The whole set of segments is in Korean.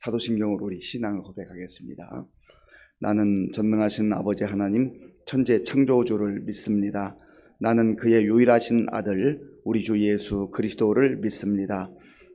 사도신경으로 우리 신앙을 고백하겠습니다. 나는 전능하신 아버지 하나님 천재 창조주를 믿습니다. 나는 그의 유일하신 아들 우리 주 예수 그리스도를 믿습니다.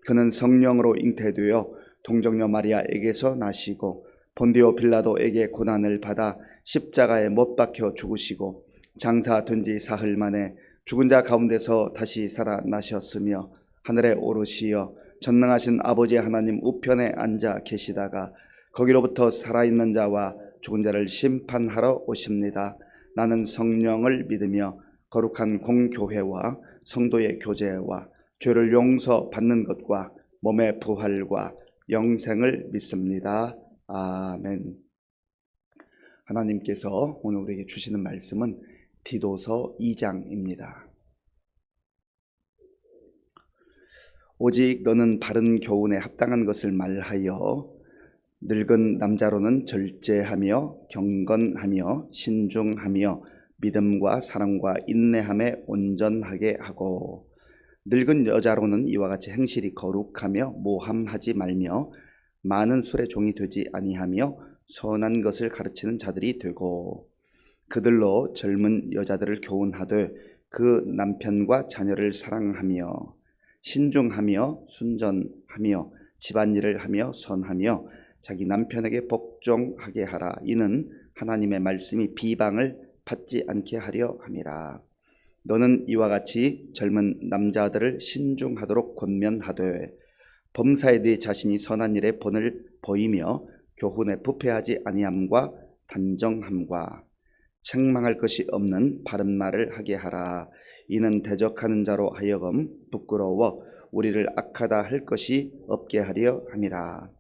그는 성령으로 잉태되어 동정녀 마리아에게서 나시고 본디오 빌라도에게 고난을 받아 십자가에 못 박혀 죽으시고 장사된 지 사흘 만에 죽은 자 가운데서 다시 살아나셨으며 하늘에 오르시어 전능하신 아버지 하나님 우편에 앉아 계시다가 거기로부터 살아있는 자와 죽은 자를 심판하러 오십니다. 나는 성령을 믿으며 거룩한 공교회와 성도의 교제와 죄를 용서받는 것과 몸의 부활과 영생을 믿습니다. 아멘. 하나님께서 오늘 우리에게 주시는 말씀은 디도서 2장입니다. 오직 너는 바른 교훈에 합당한 것을 말하여 늙은 남자로는 절제하며 경건하며 신중하며 믿음과 사랑과 인내함에 온전하게 하고 늙은 여자로는 이와 같이 행실이 거룩하며 모함하지 말며 많은 술의 종이 되지 아니하며 선한 것을 가르치는 자들이 되고 그들로 젊은 여자들을 교훈하되 그 남편과 자녀를 사랑하며 신중하며 순전하며 집안일을 하며 선하며 자기 남편에게 복종하게 하라. 이는 하나님의 말씀이 비방을 받지 않게 하려 함이라. 너는 이와 같이 젊은 남자들을 신중하도록 권면하되 범사에 네 자신이 선한 일에 본을 보이며 교훈에 부패하지 아니함과 단정함과 책망할 것이 없는 바른 말을 하게 하라. 이는 대적하는 자로 하여금 부끄러워 우리를 악하다 할 것이 없게 하려 함이라.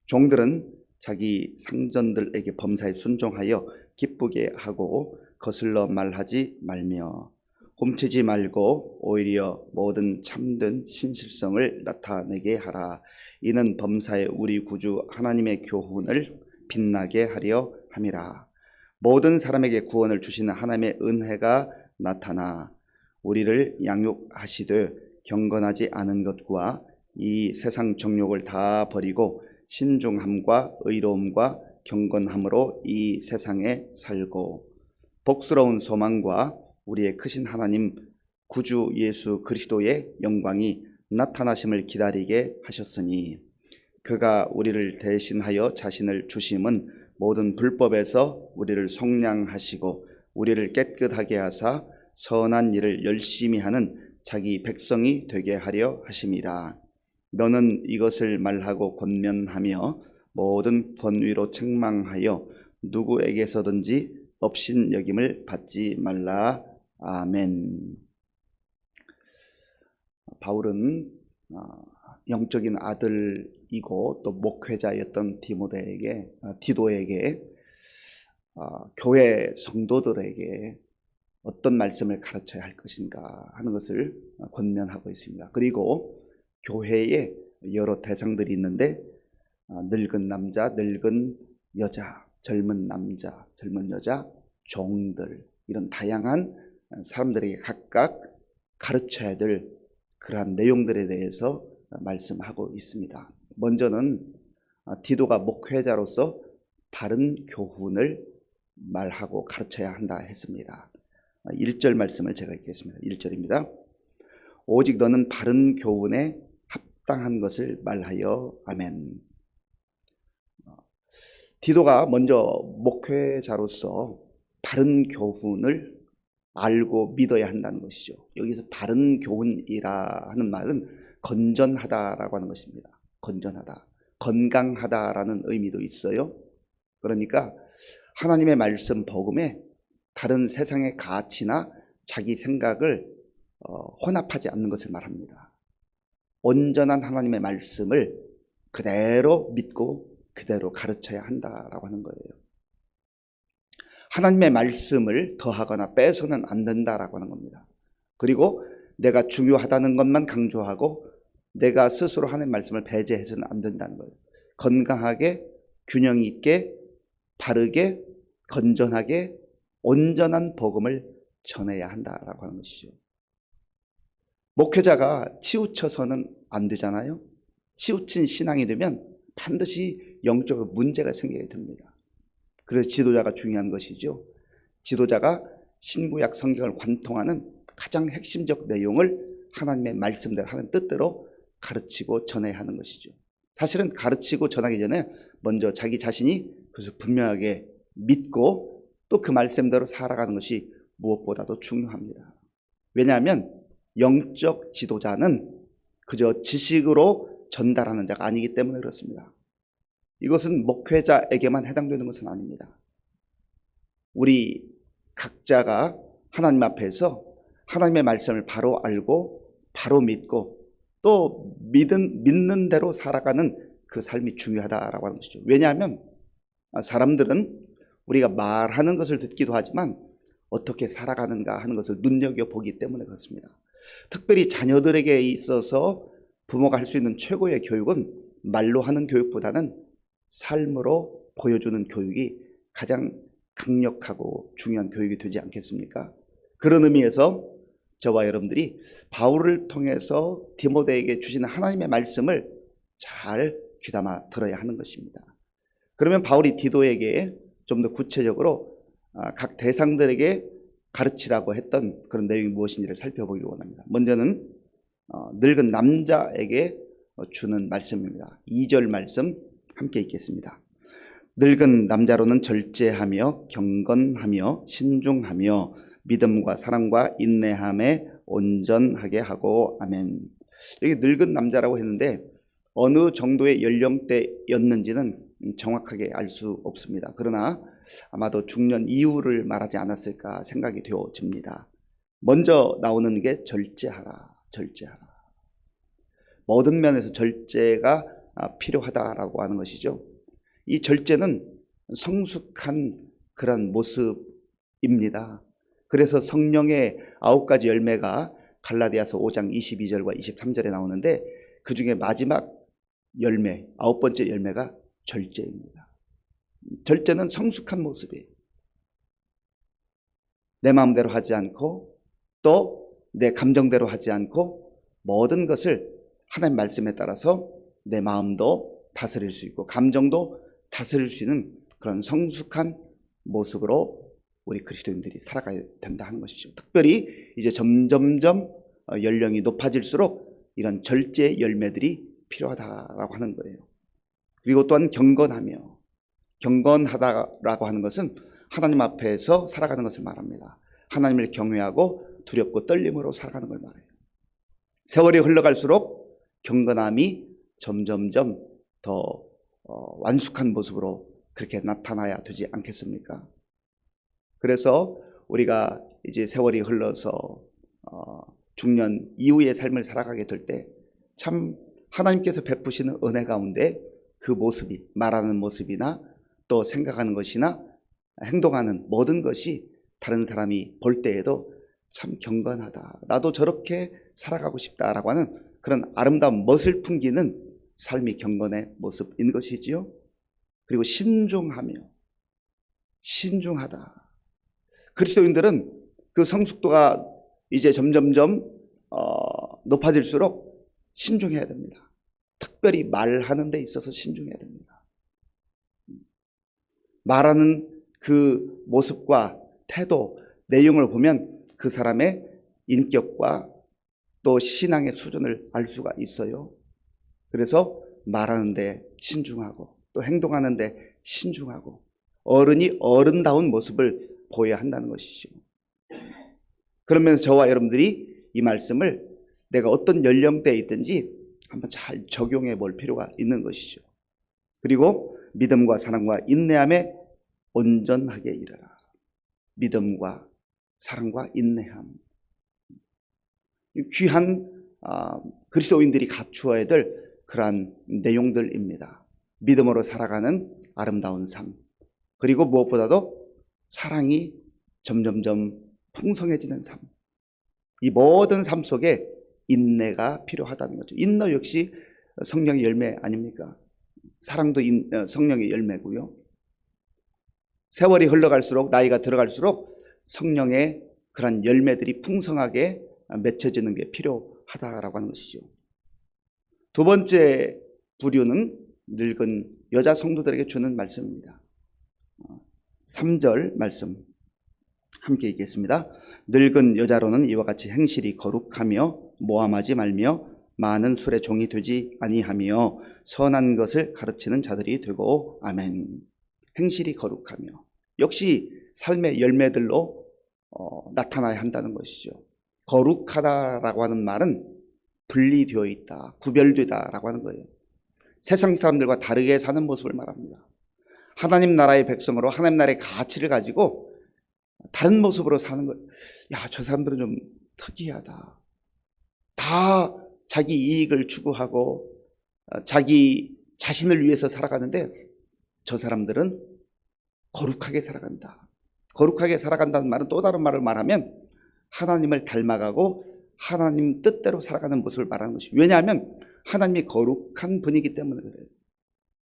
종들은 자기 상전들에게 범사에 순종하여 기쁘게 하고 거슬러 말하지 말며 훔치지 말고 오히려 모든 참된 신실성을 나타내게 하라. 이는 범사에 우리 구주 하나님의 교훈을 빛나게 하려 함이라. 모든 사람에게 구원을 주시는 하나님의 은혜가 나타나 우리를 양육하시되 경건하지 않은 것과 이 세상 정욕을 다 버리고 신중함과 의로움과 경건함으로 이 세상에 살고 복스러운 소망과 우리의 크신 하나님 구주 예수 그리스도의 영광이 나타나심을 기다리게 하셨으니 그가 우리를 대신하여 자신을 주심은 모든 불법에서 우리를 속량하시고 우리를 깨끗하게 하사 선한 일을 열심히 하는 자기 백성이 되게 하려 하심이라. 너는 이것을 말하고 권면하며 모든 권위로 책망하여 누구에게서든지 업신여김을 받지 말라. 아멘. 바울은 영적인 아들이고 또 목회자였던 디도에게 교회 성도들에게 어떤 말씀을 가르쳐야 할 것인가 하는 것을 권면하고 있습니다. 그리고 교회에 여러 대상들이 있는데 늙은 남자, 늙은 여자, 젊은 남자, 젊은 여자, 종들 이런 다양한 사람들에게 각각 가르쳐야 될 그러한 내용들에 대해서 말씀하고 있습니다. 먼저는 디도가 목회자로서 바른 교훈을 말하고 가르쳐야 한다 했습니다. 1절 말씀을 제가 읽겠습니다. 1절입니다. 오직 너는 바른 교훈에 합당한 것을 말하여. 아멘. 디도가 먼저 목회자로서 바른 교훈을 알고 믿어야 한다는 것이죠. 여기서 바른 교훈이라 하는 말은 건전하다라고 하는 것입니다. 건전하다, 건강하다라는 의미도 있어요. 그러니까 하나님의 말씀 복음에 다른 세상의 가치나 자기 생각을 혼합하지 않는 것을 말합니다. 온전한 하나님의 말씀을 그대로 믿고 그대로 가르쳐야 한다라고 하는 거예요. 하나님의 말씀을 더하거나 빼서는 안 된다라고 하는 겁니다. 그리고 내가 중요하다는 것만 강조하고 내가 스스로 하나님의 말씀을 배제해서는 안 된다는 거예요. 건강하게, 균형 있게, 바르게, 건전하게, 온전한 복음을 전해야 한다라고 하는 것이죠. 목회자가 치우쳐서는 안 되잖아요. 치우친 신앙이 되면 반드시 영적으로 문제가 생기게 됩니다. 그래서 지도자가 중요한 것이죠. 지도자가 신구약 성경을 관통하는 가장 핵심적 내용을 하나님의 말씀대로 하는 뜻대로 가르치고 전해야 하는 것이죠. 사실은 가르치고 전하기 전에 먼저 자기 자신이 그것을 분명하게 믿고 또 그 말씀대로 살아가는 것이 무엇보다도 중요합니다. 왜냐하면 영적 지도자는 그저 지식으로 전달하는 자가 아니기 때문에 그렇습니다. 이것은 목회자에게만 해당되는 것은 아닙니다. 우리 각자가 하나님 앞에서 하나님의 말씀을 바로 알고 바로 믿고 또 믿는 대로 살아가는 그 삶이 중요하다라고 하는 것이죠. 왜냐하면 사람들은 우리가 말하는 것을 듣기도 하지만 어떻게 살아가는가 하는 것을 눈여겨보기 때문에 그렇습니다. 특별히 자녀들에게 있어서 부모가 할 수 있는 최고의 교육은 말로 하는 교육보다는 삶으로 보여주는 교육이 가장 강력하고 중요한 교육이 되지 않겠습니까? 그런 의미에서 저와 여러분들이 바울을 통해서 디모데에게 주시는 하나님의 말씀을 잘 귀담아 들어야 하는 것입니다. 그러면 바울이 디도에게 좀 더 구체적으로 각 대상들에게 가르치라고 했던 그런 내용이 무엇인지를 살펴보기를 원합니다. 먼저는 늙은 남자에게 주는 말씀입니다. 2절 말씀 함께 읽겠습니다. 늙은 남자로는 절제하며 경건하며 신중하며 믿음과 사랑과 인내함에 온전하게 하고 아멘. 여기 늙은 남자라고 했는데 어느 정도의 연령대였는지는 정확하게 알 수 없습니다. 그러나 아마도 중년 이후를 말하지 않았을까 생각이 되어집니다. 먼저 나오는 게 절제하라. 모든 면에서 절제가 필요하다라고 하는 것이죠. 이 절제는 성숙한 그런 모습입니다. 그래서 성령의 9가지 열매가 갈라디아서 5장 22절과 23절에 나오는데 그 중에 마지막 열매, 9번째 열매가 절제입니다. 절제는 성숙한 모습이에요. 내 마음대로 하지 않고 또 내 감정대로 하지 않고 모든 것을 하나님 말씀에 따라서 내 마음도 다스릴 수 있고 감정도 다스릴 수 있는 그런 성숙한 모습으로 우리 그리스도인들이 살아가야 된다 하는 것이죠. 특별히 이제 점점점 연령이 높아질수록 이런 절제 열매들이 필요하다라고 하는 거예요. 그리고 또한 경건하다라고 하는 것은 하나님 앞에서 살아가는 것을 말합니다. 하나님을 경외하고 두렵고 떨림으로 살아가는 걸 말해요. 세월이 흘러갈수록 경건함이 점점점 더 완숙한 모습으로 그렇게 나타나야 되지 않겠습니까? 그래서 우리가 이제 세월이 흘러서 중년 이후의 삶을 살아가게 될 때 참 하나님께서 베푸시는 은혜 가운데 그 모습이 말하는 모습이나 또 생각하는 것이나 행동하는 모든 것이 다른 사람이 볼 때에도 참 경건하다. 나도 저렇게 살아가고 싶다라고 하는 그런 아름다운 멋을 풍기는 삶이 경건의 모습인 것이지요. 그리고 신중하다. 그리스도인들은 그 성숙도가 이제 점점점 높아질수록 신중해야 됩니다. 특별히 말하는 데 있어서 신중해야 됩니다. 말하는 그 모습과 태도, 내용을 보면 그 사람의 인격과 또 신앙의 수준을 알 수가 있어요. 그래서 말하는 데 신중하고 또 행동하는 데 신중하고 어른이 어른다운 모습을 보여야 한다는 것이죠. 그러면서 저와 여러분들이 이 말씀을 내가 어떤 연령대에 있든지 한번 잘 적용해 볼 필요가 있는 것이죠. 그리고 믿음과 사랑과 인내함에 온전하게 이르라. 믿음과 사랑과 인내함. 귀한 그리스도인들이 갖추어야 될 그러한 내용들입니다. 믿음으로 살아가는 아름다운 삶. 그리고 무엇보다도 사랑이 점점점 풍성해지는 삶. 이 모든 삶 속에 인내가 필요하다는 거죠. 인내 역시 성령의 열매 아닙니까? 사랑도 성령의 열매고요. 세월이 흘러갈수록 나이가 들어갈수록 성령의 그런 열매들이 풍성하게 맺혀지는 게 필요하다라고 하는 것이죠. 두 번째 부류는 늙은 여자 성도들에게 주는 말씀입니다. 3절 말씀 함께 읽겠습니다. 늙은 여자로는 이와 같이 행실이 거룩하며 모함하지 말며 많은 술의 종이 되지 아니하며 선한 것을 가르치는 자들이 되고. 아멘. 행실이 거룩하며, 역시 삶의 열매들로 나타나야 한다는 것이죠. 거룩하다라고 하는 말은 분리되어 있다, 구별되다라고 하는 거예요. 세상 사람들과 다르게 사는 모습을 말합니다. 하나님 나라의 백성으로 하나님 나라의 가치를 가지고 다른 모습으로 사는 것. 야, 저 사람들은 좀 특이하다. 다 자기 이익을 추구하고 자기 자신을 위해서 살아가는데 저 사람들은 거룩하게 살아간다. 거룩하게 살아간다는 말은 또 다른 말을 말하면 하나님을 닮아가고 하나님 뜻대로 살아가는 모습을 말하는 것이죠. 왜냐하면 하나님이 거룩한 분이기 때문에 그래요.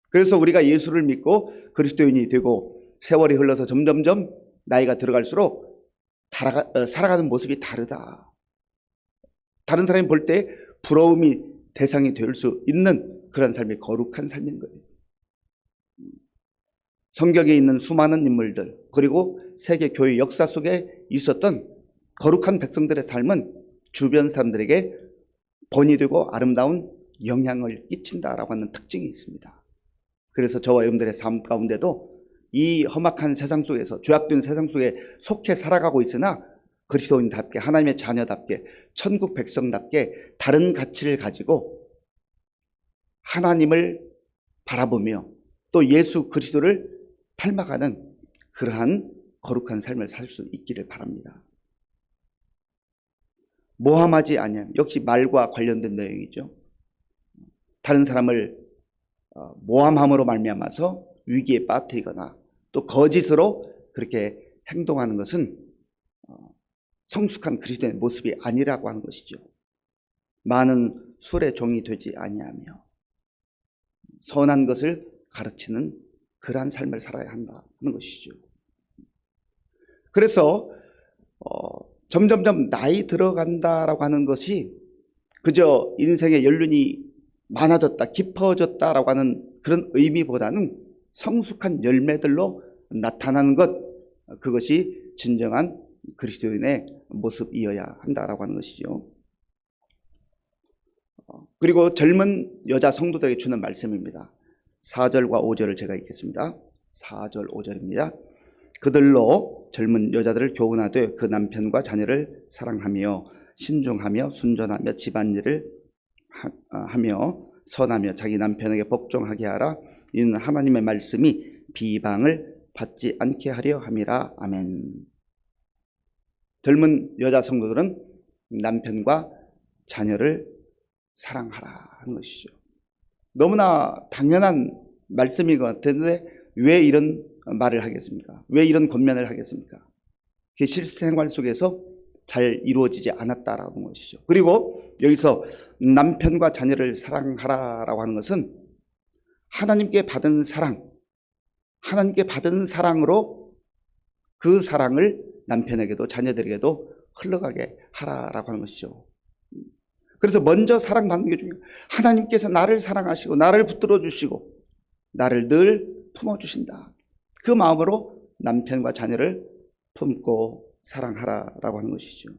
그래서 우리가 예수를 믿고 그리스도인이 되고 세월이 흘러서 점점점 나이가 들어갈수록 살아가는 모습이 다르다. 다른 사람이 볼 때 부러움이 대상이 될 수 있는 그런 삶이 거룩한 삶인 거예요. 성경에 있는 수많은 인물들, 그리고 세계 교회 역사 속에 있었던 거룩한 백성들의 삶은 주변 사람들에게 본이 되고 아름다운 영향을 끼친다라고 하는 특징이 있습니다. 그래서 저와 여러분들의 삶 가운데도 이 험악한 세상 속에서, 죄악된 세상 속에 속해 살아가고 있으나 그리스도인답게, 하나님의 자녀답게, 천국 백성답게 다른 가치를 가지고 하나님을 바라보며 또 예수 그리스도를 닮아가는 그러한 거룩한 삶을 살 수 있기를 바랍니다. 모함하지 아니함, 역시 말과 관련된 내용이죠. 다른 사람을 모함함으로 말미암아서 위기에 빠뜨리거나 또 거짓으로 그렇게 행동하는 것은 성숙한 그리스도의 모습이 아니라고 하는 것이죠. 많은 술의 종이 되지 아니하며 선한 것을 가르치는 그러한 삶을 살아야 한다는 것이죠. 그래서 점점점 나이 들어간다라고 하는 것이 그저 인생의 연륜이 많아졌다, 깊어졌다라고 하는 그런 의미보다는 성숙한 열매들로 나타나는 것, 그것이 진정한 그리스도인의 모습이어야 한다라고 하는 것이죠. 그리고 젊은 여자 성도들에게 주는 말씀입니다. 4절과 5절을 제가 읽겠습니다. 4절 5절입니다. 그들로 젊은 여자들을 교훈하되 그 남편과 자녀를 사랑하며 신중하며 순전하며 집안일을 하며 선하며 자기 남편에게 복종하게 하라. 이는 하나님의 말씀이 비방을 받지 않게 하려 함이라. 아멘. 젊은 여자 성도들은 남편과 자녀를 사랑하라 하는 것이죠. 너무나 당연한 말씀인 것 같은데 왜 이런 말을 하겠습니까? 왜 이런 권면을 하겠습니까? 그게 실생활 속에서 잘 이루어지지 않았다라는 것이죠. 그리고 여기서 남편과 자녀를 사랑하라라고 하는 것은 하나님께 받은 사랑, 하나님께 받은 사랑으로 그 사랑을 남편에게도 자녀들에게도 흘러가게 하라라고 하는 것이죠. 그래서 먼저 사랑받는 게 중요해요. 하나님께서 나를 사랑하시고 나를 붙들어 주시고 나를 늘 품어주신다. 그 마음으로 남편과 자녀를 품고 사랑하라라고 하는 것이죠.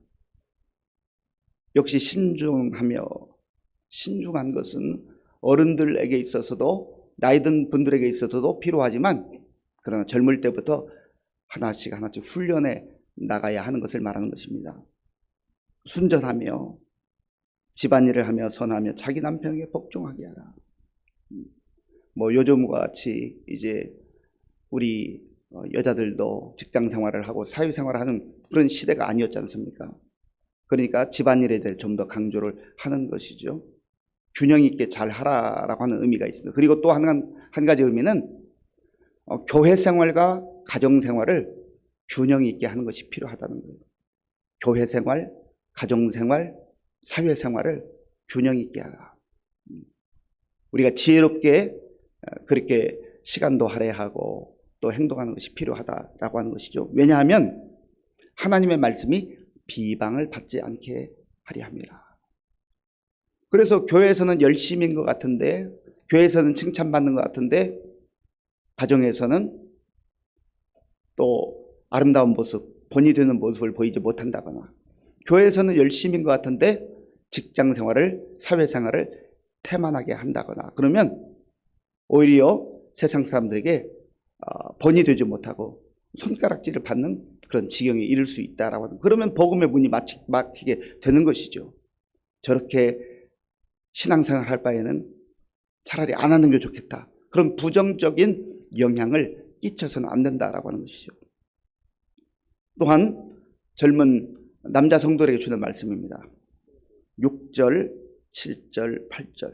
역시 신중한 것은 어른들에게 있어서도 나이 든 분들에게 있어서도 필요하지만 그러나 젊을 때부터 하나씩 훈련해 나가야 하는 것을 말하는 것입니다. 순전하며 집안일을 하며 선하며 자기 남편에게 복종하게 하라. 요즘과 같이 이제 우리 여자들도 직장 생활을 하고 사회 생활을 하는 그런 시대가 아니었지 않습니까? 그러니까 집안일에 대해 좀 더 강조를 하는 것이죠. 균형 있게 잘 하라라고 하는 의미가 있습니다. 그리고 또 한 가지 의미는 교회 생활과 가정 생활을 균형 있게 하는 것이 필요하다는 거예요. 교회 생활, 가정 생활, 사회 생활을 균형 있게 하라. 우리가 지혜롭게 그렇게 시간도 할애하고 또 행동하는 것이 필요하다라고 하는 것이죠. 왜냐하면 하나님의 말씀이 비방을 받지 않게 하려 합니다. 그래서 교회에서는 열심인 것 같은데 교회에서는 칭찬받는 것 같은데 가정에서는 또 아름다운 모습, 본이 되는 모습을 보이지 못한다거나, 교회에서는 열심인 것 같은데 직장 생활을, 사회 생활을 태만하게 한다거나, 그러면 오히려 세상 사람들에게 본이 되지 못하고 손가락질을 받는 그런 지경에 이를 수 있다라고 하는, 그러면 복음의 문이 막히게 되는 것이죠. 저렇게 신앙생활 할 바에는 차라리 안 하는 게 좋겠다, 그런 부정적인 영향을 끼쳐서는 안 된다라고 하는 것이죠. 또한 젊은 남자 성도들에게 주는 말씀입니다. 6절, 7절, 8절,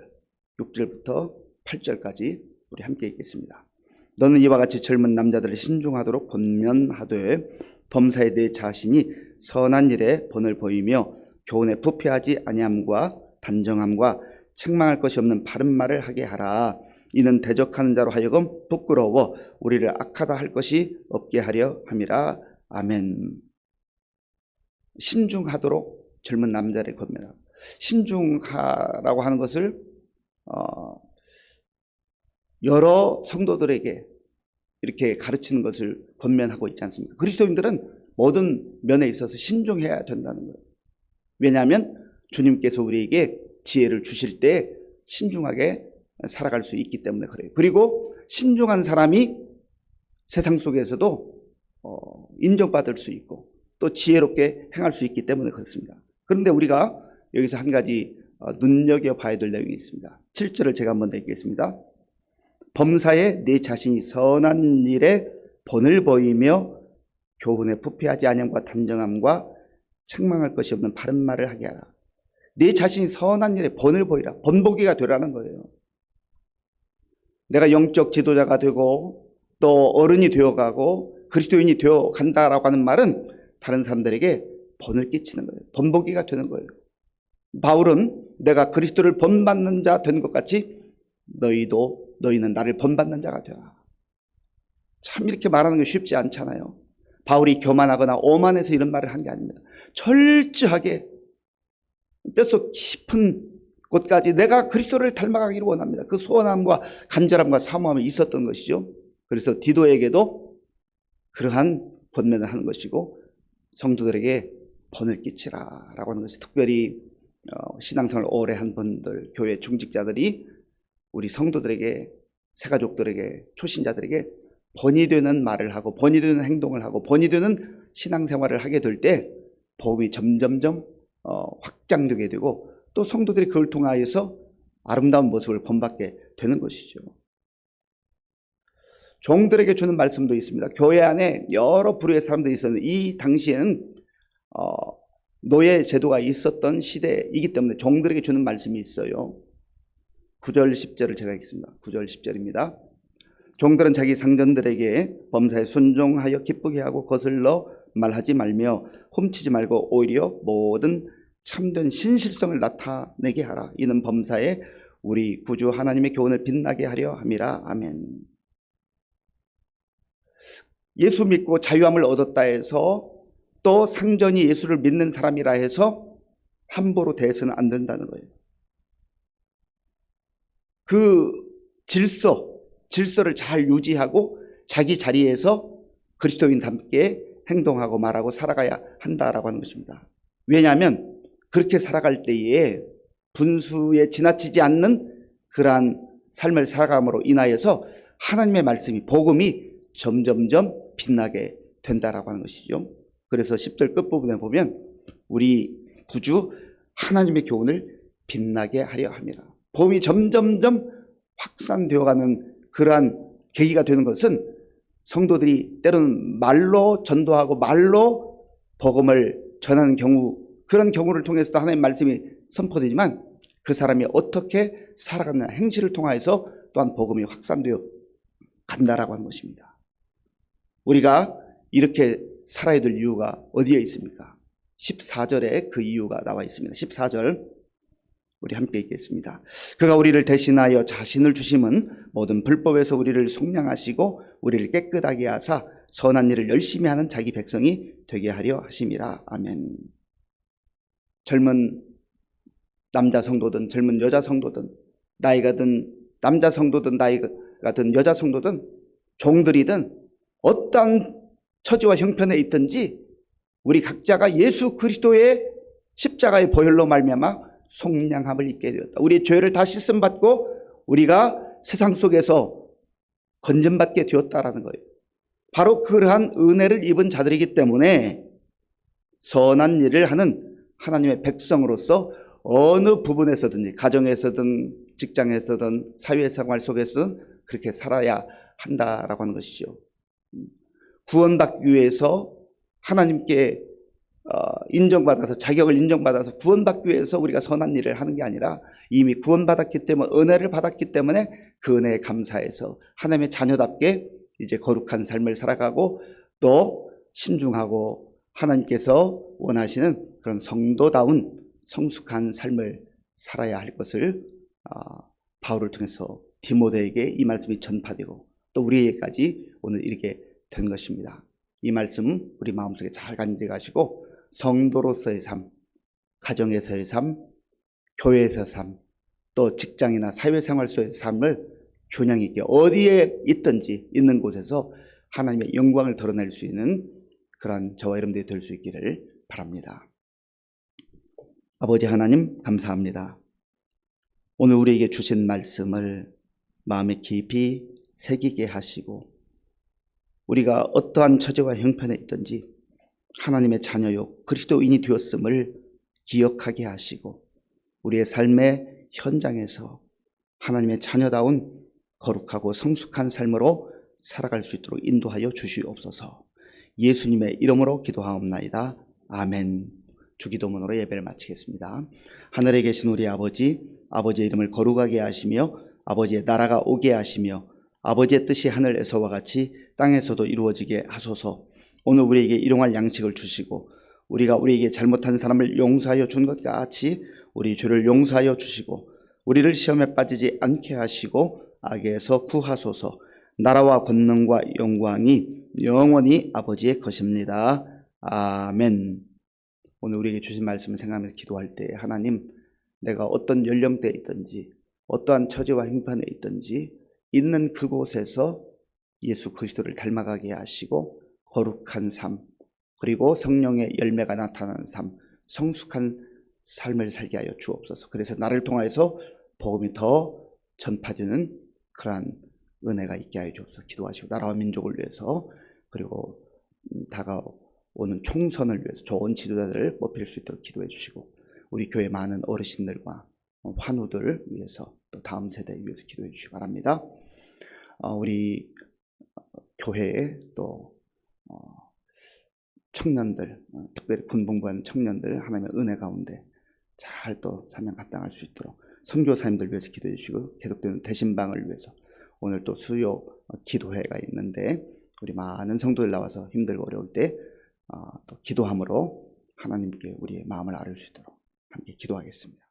6절부터 8절까지 우리 함께 읽겠습니다. 너는 이와 같이 젊은 남자들을 신중하도록 권면하되 범사에 내 자신이 선한 일에 본을 보이며 교훈에 부패하지 아니함과 단정함과 책망할 것이 없는 바른 말을 하게 하라. 이는 대적하는 자로 하여금 부끄러워 우리를 악하다 할 것이 없게 하려 함이라. 아멘. 신중하도록 젊은 남자를 권면하라. 신중하라고 하는 것을 여러 성도들에게 이렇게 가르치는 것을 권면하고 있지 않습니까? 그리스도인들은 모든 면에 있어서 신중해야 된다는 거예요. 왜냐하면 주님께서 우리에게 지혜를 주실 때 신중하게 살아갈 수 있기 때문에 그래요. 그리고 신중한 사람이 세상 속에서도 인정받을 수 있고 또 지혜롭게 행할 수 있기 때문에 그렇습니다. 그런데 우리가 여기서 한 가지 눈여겨봐야 될 내용이 있습니다. 7절을 제가 한번 읽겠습니다. 범사에 내 자신이 선한 일에 본을 보이며 교훈에 부패하지 아니함과 단정함과 책망할 것이 없는 바른 말을 하게 하라. 내 자신이 선한 일에 본을 보이라. 본보기가 되라는 거예요. 내가 영적 지도자가 되고 또 어른이 되어가고 그리스도인이 되어간다라고 하는 말은 다른 사람들에게 본을 끼치는 거예요. 본보기가 되는 거예요. 바울은 내가 그리스도를 본받는 자 된 것 같이 너희는 나를 본받는 자가 되라. 참 이렇게 말하는 게 쉽지 않잖아요. 바울이 교만하거나 오만해서 이런 말을 한 게 아닙니다. 철저하게 뼛속 깊은 곳까지 내가 그리스도를 닮아가기를 원합니다. 그 소원함과 간절함과 사모함이 있었던 것이죠. 그래서 디도에게도 그러한 권면을 하는 것이고 성도들에게 본을 끼치라라고 하는 것이, 특별히 신앙생활 오래 한 분들, 교회 중직자들이 우리 성도들에게, 새가족들에게, 초신자들에게 본이 되는 말을 하고 본이 되는 행동을 하고 본이 되는 신앙생활을 하게 될 때 복음이 점점점 확장되게 되고 또 성도들이 그걸 통하여서 아름다운 모습을 본받게 되는 것이죠. 종들에게 주는 말씀도 있습니다. 교회 안에 여러 부류의 사람들이 있었는데 이 당시에는 노예 제도가 있었던 시대이기 때문에 종들에게 주는 말씀이 있어요. 9절 10절을 제가 읽겠습니다. 9절 10절입니다. 종들은 자기 상전들에게 범사에 순종하여 기쁘게 하고 거슬러 말하지 말며 훔치지 말고 오히려 모든 참된 신실성을 나타내게 하라. 이는 범사에 우리 구주 하나님의 교훈을 빛나게 하려 함이라. 아멘. 예수 믿고 자유함을 얻었다 해서 또 상전이 예수를 믿는 사람이라 해서 함부로 대해서는 안 된다는 거예요. 그 질서를 잘 유지하고 자기 자리에서 그리스도인답게 행동하고 말하고 살아가야 한다라고 하는 것입니다. 왜냐하면 그렇게 살아갈 때에 분수에 지나치지 않는 그러한 삶을 살아감으로 인하여서 하나님의 말씀이, 복음이 점점점 빛나게 된다라고 하는 것이죠. 그래서 10절 끝부분에 보면 우리 구주 하나님의 교훈을 빛나게 하려 함이라. 복음이 점점점 확산되어가는 그러한 계기가 되는 것은 성도들이 때로는 말로 전도하고 말로 복음을 전하는 경우, 그런 경우를 통해서도 하나님의 말씀이 선포되지만 그 사람이 어떻게 살아가는 행실을 통하여서 또한 복음이 확산되어 간다라고 하는 것입니다. 우리가 이렇게 살아야 될 이유가 어디에 있습니까? 14절에 그 이유가 나와 있습니다. 14절 우리 함께 읽겠습니다. 그가 우리를 대신하여 자신을 주심은 모든 불법에서 우리를 속량하시고 우리를 깨끗하게 하사 선한 일을 열심히 하는 자기 백성이 되게 하려 하심이라. 아멘. 젊은 남자 성도든 젊은 여자 성도든 나이가 든 남자 성도든 나이가 든 여자 성도든 종들이든 어떠한 처지와 형편에 있든지 우리 각자가 예수 그리스도의 십자가의 보혈로 말미암아 속량함을 입게 되었다. 우리의 죄를 다 씻음 받고 우리가 세상 속에서 건전받게 되었다라는 거예요. 바로 그러한 은혜를 입은 자들이기 때문에 선한 일을 하는 하나님의 백성으로서 어느 부분에서든지 가정에서든 직장에서든 사회생활 속에서든 그렇게 살아야 한다라고 하는 것이죠. 구원받기 위해서 하나님께 인정받아서 자격을 인정받아서 구원받기 위해서 우리가 선한 일을 하는 게 아니라 이미 구원받았기 때문에 은혜를 받았기 때문에 그 은혜에 감사해서 하나님의 자녀답게 이제 거룩한 삶을 살아가고 또 신중하고 하나님께서 원하시는 그런 성도다운 성숙한 삶을 살아야 할 것을 바울을 통해서 디모데에게 이 말씀이 전파되고 또 우리에게까지 오늘 이렇게 된 것입니다. 이 말씀 우리 마음속에 잘 간직하시고 성도로서의 삶, 가정에서의 삶, 교회에서의 삶, 또 직장이나 사회생활 속의 삶을 균형 있게 어디에 있든지 있는 곳에서 하나님의 영광을 드러낼 수 있는 그런 저와 여러분들이 될 수 있기를 바랍니다. 아버지 하나님 감사합니다. 오늘 우리에게 주신 말씀을 마음에 깊이 새기게 하시고 우리가 어떠한 처지와 형편에 있든지 하나님의 자녀요 그리스도인이 되었음을 기억하게 하시고 우리의 삶의 현장에서 하나님의 자녀다운 거룩하고 성숙한 삶으로 살아갈 수 있도록 인도하여 주시옵소서. 예수님의 이름으로 기도하옵나이다. 아멘. 주기도문으로 예배를 마치겠습니다. 하늘에 계신 우리 아버지, 아버지의 이름을 거룩하게 하시며 아버지의 나라가 오게 하시며 아버지의 뜻이 하늘에서와 같이 땅에서도 이루어지게 하소서. 오늘 우리에게 일용할 양식을 주시고 우리가 우리에게 잘못한 사람을 용서하여 준 것 같이 우리 죄를 용서하여 주시고 우리를 시험에 빠지지 않게 하시고 악에서 구하소서. 나라와 권능과 영광이 영원히 아버지의 것입니다. 아멘. 오늘 우리에게 주신 말씀을 생각하면서 기도할 때 하나님, 내가 어떤 연령대에 있든지 어떠한 처지와 형편에 있든지 있는 그곳에서 예수 그리스도를 닮아가게 하시고 거룩한 삶, 그리고 성령의 열매가 나타나는 삶, 성숙한 삶을 살게 하여 주옵소서. 그래서 나를 통하여서 복음이 더 전파되는 그러한 은혜가 있게 하여 주옵소서. 기도하시고 나라와 민족을 위해서 그리고 다가오는 총선을 위해서 좋은 지도자들을 뽑힐 수 있도록 기도해 주시고 우리 교회 많은 어르신들과 환우들 위해서 또 다음 세대 위해서 기도해 주시기 바랍니다. 우리 교회에 또 청년들, 특별히 군복무하는 청년들 하나님의 은혜 가운데 잘 또 사명 감당할 수 있도록 선교사님들 위해서 기도해 주시고 계속되는 대신방을 위해서 오늘 또 수요 기도회가 있는데 우리 많은 성도들 나와서 힘들고 어려울 때 또 기도함으로 하나님께 우리의 마음을 아뢰 수 있도록 함께 기도하겠습니다.